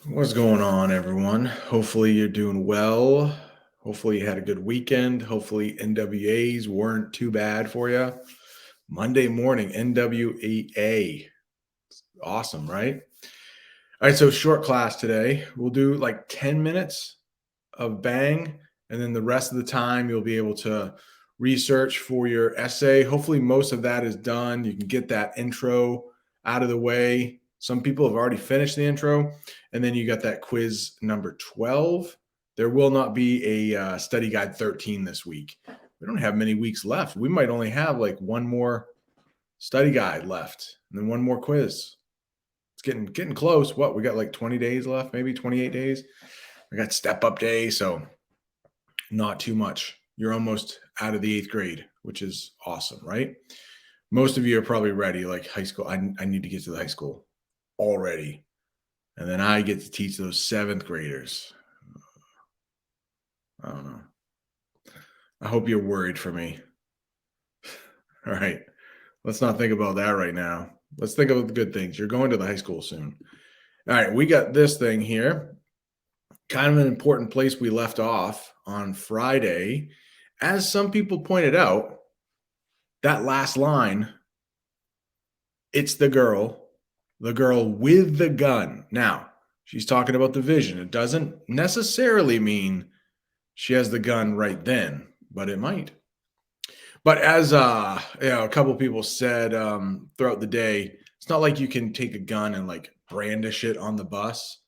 What's going on, everyone? Hopefully, you're doing well. Hopefully, you had a good weekend. Hopefully, NWAs weren't too bad for you. Monday morning, NWA. Awesome, right? All right, so short class today. We'll do like 10 minutes of bang, and then the rest of the time, you'll be able to research for your essay. Hopefully, most of that is done. You can get that intro out of the way. Some people have already finished the intro, and then you got that quiz number 12. There will not be a study guide 13 this week. We don't have many weeks left. We might only have like one more study guide left, and then one more quiz. It's getting close. What, we got like 20 days left, maybe 28 days. I got step up day, so not too much. You're almost out of the 8th grade, which is awesome, right? Most of you are probably ready, like high school. I need to get to the high school already. And then I get to teach those 7th graders. I don't know. I hope you're worried for me. All right. Let's not think about that right now. Let's think about the good things. You're going to the high school soon. All right. We got this thing here. Kind of an important place we left off on Friday. As some people pointed out, that last line, it's the girl with the gun. Now, she's talking about the vision. It doesn't necessarily mean she has the gun right then, but it might. But as a couple of people said throughout the day, it's not like you can take a gun and like brandish it on the bus.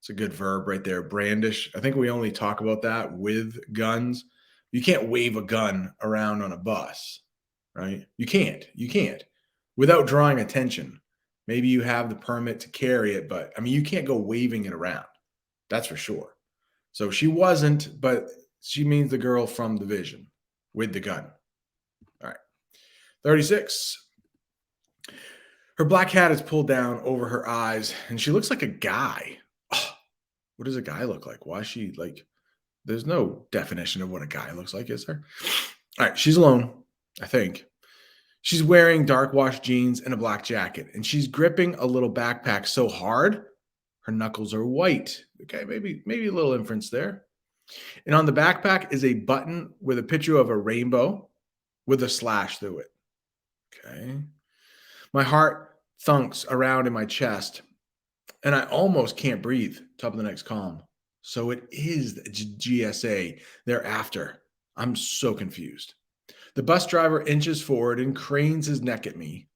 It's a good verb right there, brandish. I think we only talk about that with guns. You can't wave a gun around on a bus, right? You can't. You can't without drawing attention. Maybe you have the permit to carry it, but I mean, you can't go waving it around. That's for sure. So she wasn't, but she means the girl from the vision with the gun. All right. 36. Her black hat is pulled down over her eyes, and she looks like a guy. Oh, what does a guy look like? Why is she like, there's no definition of what a guy looks like, is there? All right. She's alone, I think. She's wearing dark wash jeans and a black jacket, and she's gripping a little backpack so hard, her knuckles are white. Okay, maybe a little inference there. And on the backpack is a button with a picture of a rainbow with a slash through it. Okay. My heart thunks around in my chest, and I almost can't breathe. Top of the next column. So it is the GSA they're after. I'm so confused. The bus driver inches forward and cranes his neck at me.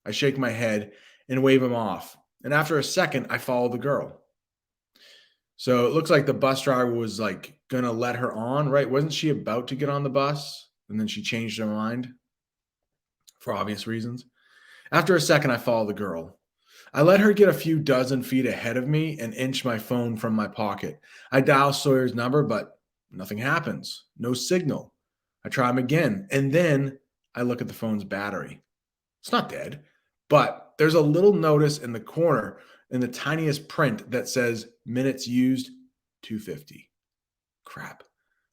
I shake my head and wave him off. And after a second, I follow the girl. So it looks like the bus driver was like going to let her on, right? Wasn't she about to get on the bus? And then she changed her mind for obvious reasons. After a second, I follow the girl. I let her get a few dozen feet ahead of me and inch my phone from my pocket. I dial Sawyer's number, but nothing happens. No signal. I try him again, and then I look at the phone's battery. It's not dead, but there's a little notice in the corner in the tiniest print that says minutes used 250. Crap,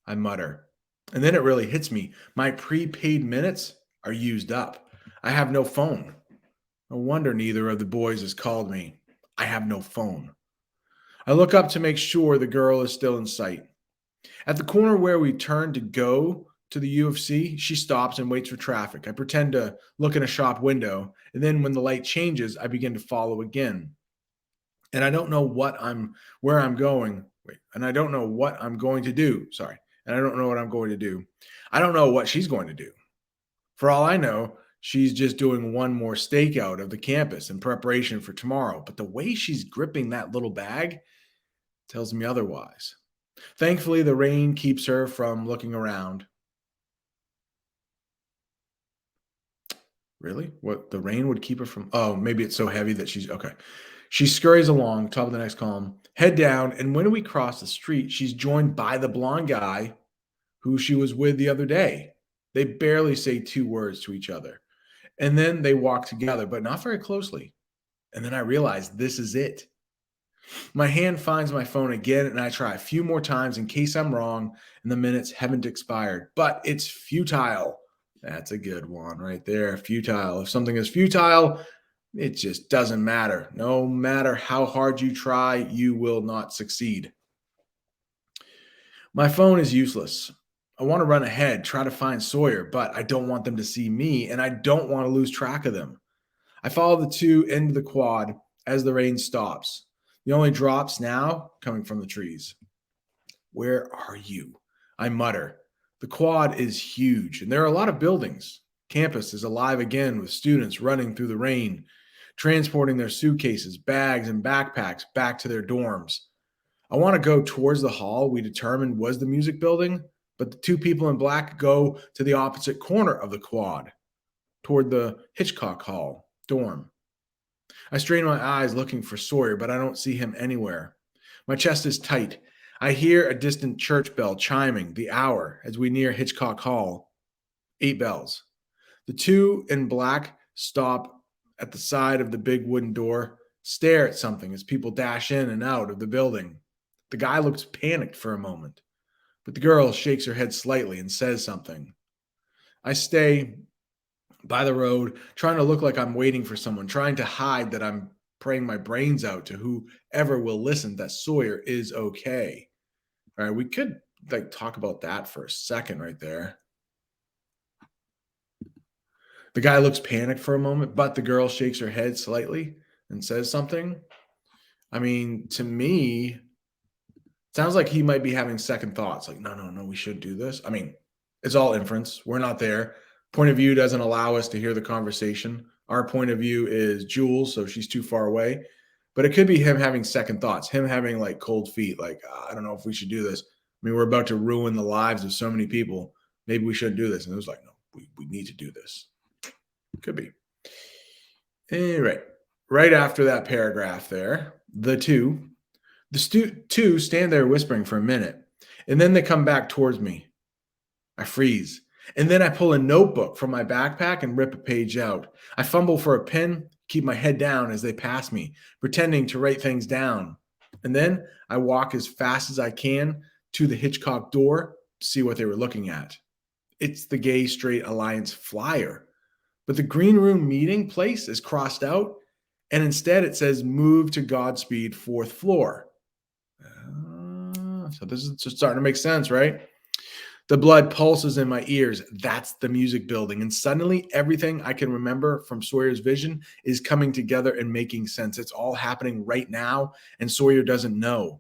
I mutter. And then it really hits me. My prepaid minutes are used up. I have no phone. No wonder neither of the boys has called me. I have no phone. I look up to make sure the girl is still in sight. At the corner where we turn to go to the UFC, she stops and waits for traffic. I pretend to look in a shop window, and then when the light changes, I begin to follow again. And I don't know where I'm going. And I don't know what I'm going to do. Sorry. And I don't know what I'm going to do. I don't know what she's going to do. For all I know, she's just doing one more stakeout of the campus in preparation for tomorrow. But the way she's gripping that little bag tells me otherwise. Thankfully, the rain keeps her from looking around. Really? What, the rain would keep her from? Oh, maybe it's so heavy that she's okay. She scurries along, top of the next column, head down, and when we cross the street, she's joined by the blonde guy who she was with the other day. They barely say 2 words to each other. And then they walk together, but not very closely. And then I realize this is it. My hand finds my phone again, and I try a few more times in case I'm wrong and the minutes haven't expired. But it's futile. That's a good one right there. Futile. If something is futile, It just doesn't matter. No matter how hard you try, you will not succeed. My phone is useless. I want to run ahead, try to find Sawyer, but I don't want them to see me and I don't want to lose track of them. I follow the two into the quad as the rain stops. The only drops now coming from the trees. Where are you? I mutter. The quad is huge and there are a lot of buildings. Campus is alive again with students running through the rain, transporting their suitcases, bags, and backpacks back to their dorms. I want to go towards the hall we determined was the music building, but the two people in black go to the opposite corner of the quad, toward the Hitchcock Hall dorm. I strain my eyes looking for Sawyer, but I don't see him anywhere. My chest is tight. I hear a distant church bell chiming the hour as we near Hitchcock Hall. 8 bells. The two in black stop at the side of the big wooden door, stare at something as people dash in and out of the building. The guy looks panicked for a moment, but the girl shakes her head slightly and says something. I stay by the road, trying to look like I'm waiting for someone, trying to hide that I'm praying my brains out to whoever will listen that Sawyer is okay. All right, we could like talk about that for a second right there. The guy looks panicked for a moment, but the girl shakes her head slightly and says something. I mean, to me, sounds like he might be having second thoughts. Like, no, no, no, we should do this. I mean, it's all inference. We're not there. Point of view doesn't allow us to hear the conversation. Our point of view is Jules, so she's too far away. But it could be him having second thoughts, him having like cold feet. Like, I don't know if we should do this. I mean, we're about to ruin the lives of so many people. Maybe we shouldn't do this. And it was like, no, we need to do this. Could be. Anyway, right after that paragraph there, the two stand there whispering for a minute, and then they come back towards me. I freeze. And then I pull a notebook from my backpack and rip a page out. I fumble for a pen, keep my head down as they pass me, pretending to write things down. And then I walk as fast as I can to the Hitchcock door to see what they were looking at. It's the Gay Straight Alliance flyer. But the green room meeting place is crossed out, and instead it says move to Godspeed, 4th floor. So this is just starting to make sense, right? The blood pulses in my ears. That's the music building. And suddenly everything I can remember from Sawyer's vision is coming together and making sense. It's all happening right now, and Sawyer doesn't know.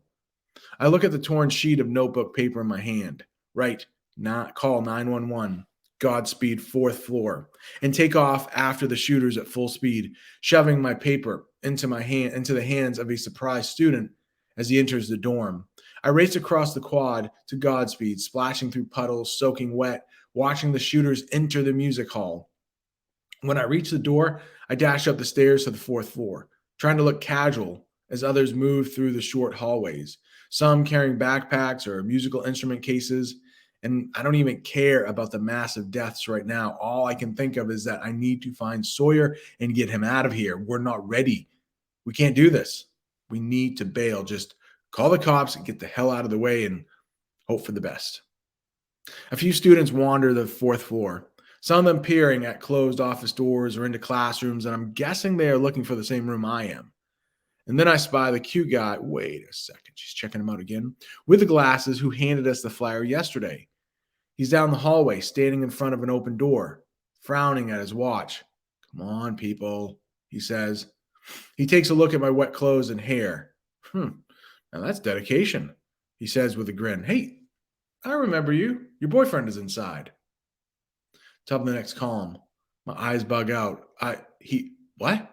I look at the torn sheet of notebook paper in my hand. Right, call 911. Godspeed, 4th floor, and take off after the shooters at full speed, shoving my paper into the hands of a surprised student as he enters the dorm. I race across the quad to Godspeed, splashing through puddles, soaking wet, watching the shooters enter the music hall. When I reach the door, I dash up the stairs to the 4th floor, trying to look casual as others move through the short hallways, some carrying backpacks or musical instrument cases. And I don't even care about the massive deaths right now. All I can think of is that I need to find Sawyer and get him out of here. We're not ready. We can't do this. We need to bail. Just call the cops and get the hell out of the way and hope for the best. A few students wander the 4th floor, some of them peering at closed office doors or into classrooms, and I'm guessing they are looking for the same room I am. And then I spy the cute guy. Wait a second. She's checking him out again. With the glasses, who handed us the flyer yesterday. He's down the hallway, standing in front of an open door, frowning at his watch. Come on, people, he says. He takes a look at my wet clothes and hair. Now that's dedication, he says with a grin. Hey, I remember you. Your boyfriend is inside. Top of the next column. My eyes bug out. What?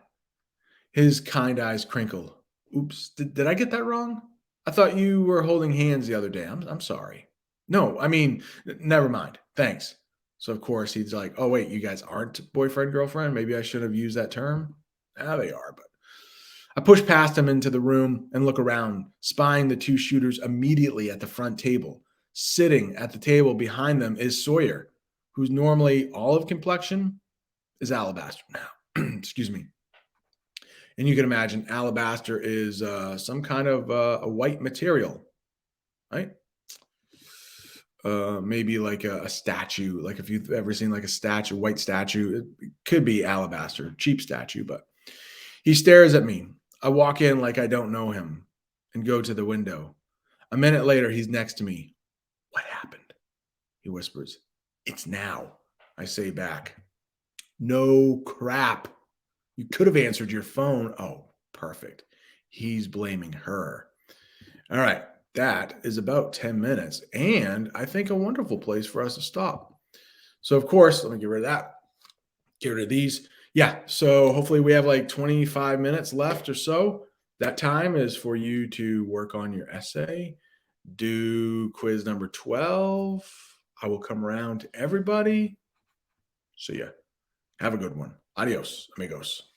His kind eyes crinkle. Oops, did I get that wrong? I thought you were holding hands the other day. I'm sorry. No, I mean, never mind. Thanks. So, of course, he's like, oh, wait, you guys aren't boyfriend, girlfriend? Maybe I should have used that term. They are, but I push past him into the room and look around, spying the two shooters immediately at the front table. Sitting at the table behind them is Sawyer, who's normally olive complexion, is alabaster now. Excuse me. And you can imagine alabaster is some kind of a white material, right? Maybe like a statue. Like if you've ever seen like a statue, white statue, it could be alabaster, cheap statue, but He stares at me. I walk in like I don't know him and go to the window. A minute later, he's next to me. What happened? He whispers. It's now. I say back. No crap. You could have answered your phone. Oh, perfect. He's blaming her. All right. That is about 10 minutes. And I think a wonderful place for us to stop. So, of course, let me get rid of that. Get rid of these. Yeah. So, hopefully, we have like 25 minutes left or so. That time is for you to work on your essay, do quiz number 12. I will come around to everybody. See ya. Have a good one. Adios, amigos.